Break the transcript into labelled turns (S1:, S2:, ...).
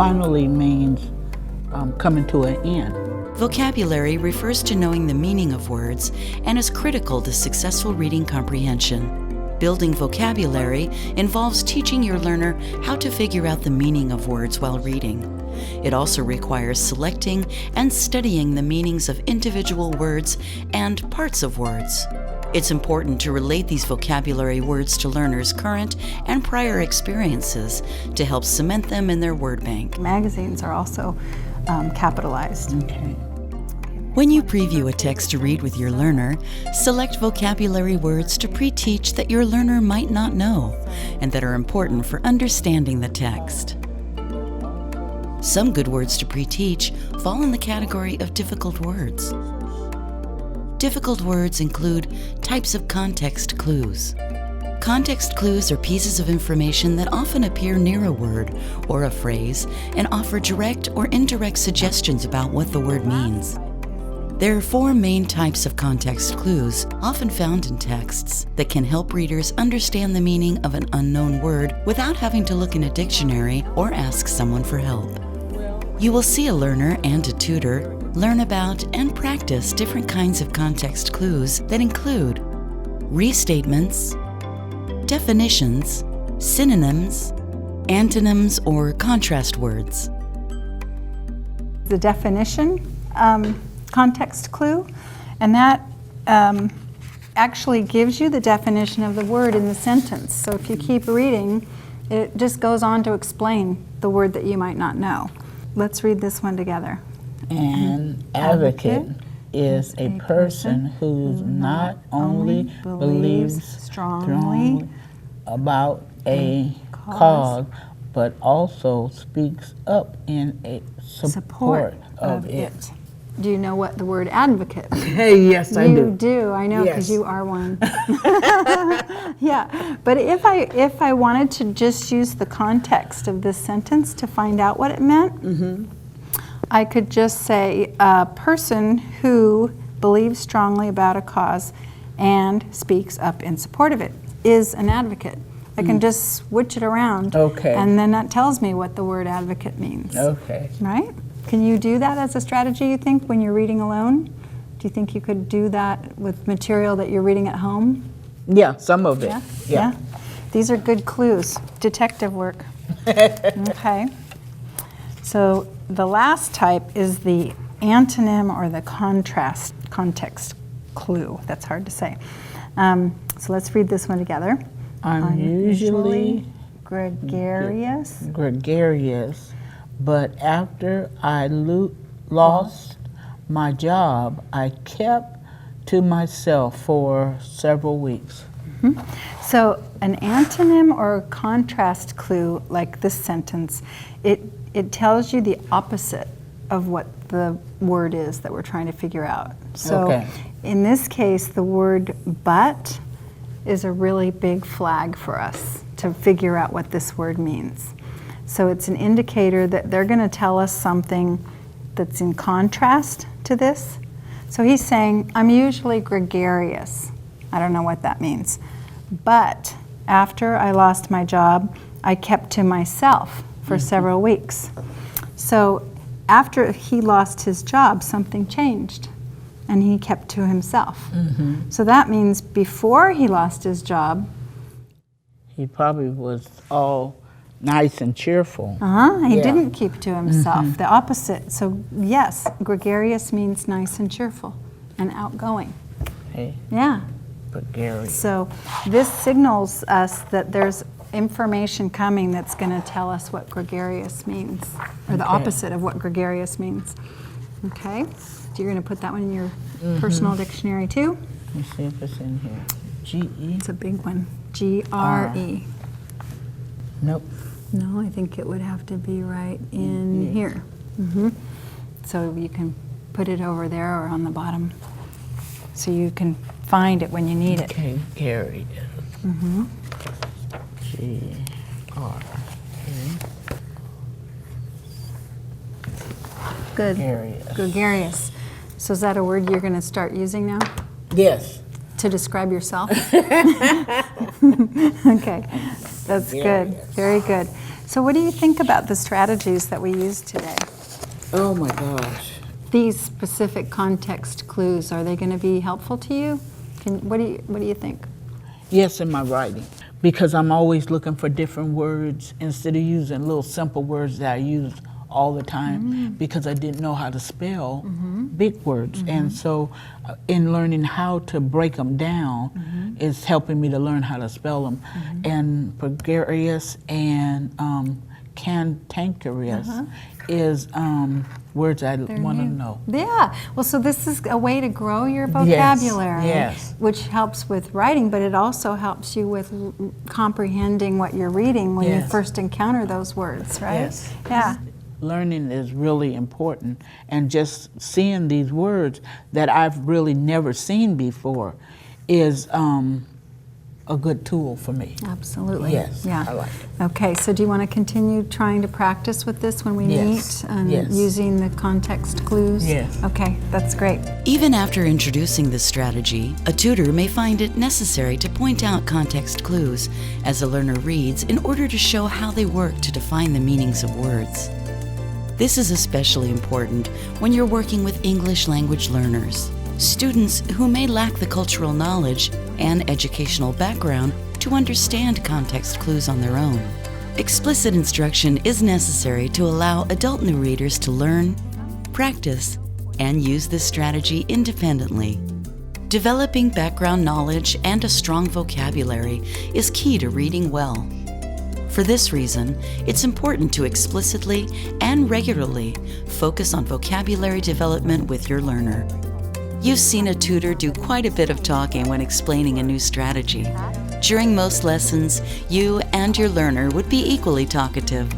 S1: finally means coming to an end.
S2: Vocabulary refers to knowing the meaning of words and is critical to successful reading comprehension. Building vocabulary involves teaching your learner how to figure out the meaning of words while reading. It also requires selecting and studying the meanings of individual words and parts of words. It's important to relate these vocabulary words to learners' current and prior experiences to help cement them in their word bank.
S3: Magazines are also capitalized.
S1: Okay.
S2: When you preview a text to read with your learner, select vocabulary words to pre-teach that your learner might not know and that are important for understanding the text. Some good words to pre-teach fall in the category of difficult words. Difficult words include types of context clues. Context clues are pieces of information that often appear near a word or a phrase and offer direct or indirect suggestions about what the word means. There are 4 main types of context clues, often found in texts, that can help readers understand the meaning of an unknown word without having to look in a dictionary or ask someone for help. You will see a learner and a tutor learn about and practice different kinds of context clues that include restatements, definitions, synonyms, antonyms, or contrast words.
S3: The definition context clue, and that actually gives you the definition of the word in the sentence. So if you keep reading, it just goes on to explain the word that you might not know. Let's read this one together.
S1: An advocate is a person who not only believes strongly about a cause, but also speaks up in a support of it.
S3: Do you know what the word advocate means?
S1: Yes, I do.
S3: You do, I know, because you are one. Yeah, but if I wanted to just use the context of this sentence to find out what it meant, I could just say a person who believes strongly about a cause and speaks up in support of it is an advocate. I can just switch it around, and then that tells me what the word advocate means.
S1: Okay.
S3: Right? Can you do that as a strategy, you think, when you're reading alone? Do you think you could do that with material that you're reading at home?
S1: Yeah, some of it.
S3: Yeah. These are good clues. Detective work. Okay. So the last type is the antonym or the context clue. That's hard to say. So let's read this one together.
S1: I'm usually
S3: gregarious.
S1: But after I lost my job, I kept to myself for several weeks.
S3: So an antonym or a contrast clue, like this sentence, it tells you the opposite of what the word is that we're trying to figure out. So in this case, the word but is a really big flag for us to figure out what this word means. So it's an indicator that they're going to tell us something that's in contrast to this. So he's saying, I'm usually gregarious. I don't know what that means. But after I lost my job, I kept to myself for several weeks. So after he lost his job, something changed, and he kept to himself. So that means before he lost his job,
S1: he probably was all nice and cheerful.
S3: He didn't keep to himself, the opposite. So yes, gregarious means nice and cheerful and outgoing.
S1: Gregarious.
S3: So this signals us that there's information coming that's going to tell us what gregarious means, or the opposite of what gregarious means. Okay, so you're going to put that one in your personal dictionary too?
S1: Let me see if it's in here. G-E?
S3: It's a big one. G-R-E.
S1: Nope.
S3: No, I think it would have to be right in here. So you can put it over there or on the bottom, so you can find it when you need it.
S1: Okay, Gary. G-R-E.
S3: Good.
S1: Gregarious.
S3: Gregarious. So is that a word you're going to start using now?
S1: Yes.
S3: To describe yourself? Okay, that's good. Very good. So what do you think about the strategies that we used today?
S1: Oh my gosh.
S3: These specific context clues, are they going to be helpful to you? What do you think?
S1: Yes, in my writing, because I'm always looking for different words instead of using little simple words that I use all the time because I didn't know how to spell big words. And so in learning how to break them down is helping me to learn how to spell them. And gregarious and cantankerous is words I want to know.
S3: Yeah, well, so this is a way to grow your vocabulary,
S1: yes.
S3: which helps with writing, but it also helps you with comprehending what you're reading when you first encounter those words, right?
S1: Yes.
S3: Yeah.
S1: Learning is really important, and just seeing these words that I've really never seen before is a good tool for me.
S3: Absolutely.
S1: Yes,
S3: Yeah.
S1: I like it.
S3: Okay, so do you want to continue trying to practice with this when we
S1: Yes.
S3: meet and
S1: Yes.
S3: using the context clues?
S1: Yes.
S3: Okay, that's great.
S2: Even after introducing this strategy, a tutor may find it necessary to point out context clues as a learner reads in order to show how they work to define the meanings of words. This is especially important when you're working with English language learners, students who may lack the cultural knowledge and educational background to understand context clues on their own. Explicit instruction is necessary to allow adult new readers to learn, practice, and use this strategy independently. Developing background knowledge and a strong vocabulary is key to reading well. For this reason, it's important to explicitly and regularly focus on vocabulary development with your learner. You've seen a tutor do quite a bit of talking when explaining a new strategy. During most lessons, you and your learner would be equally talkative,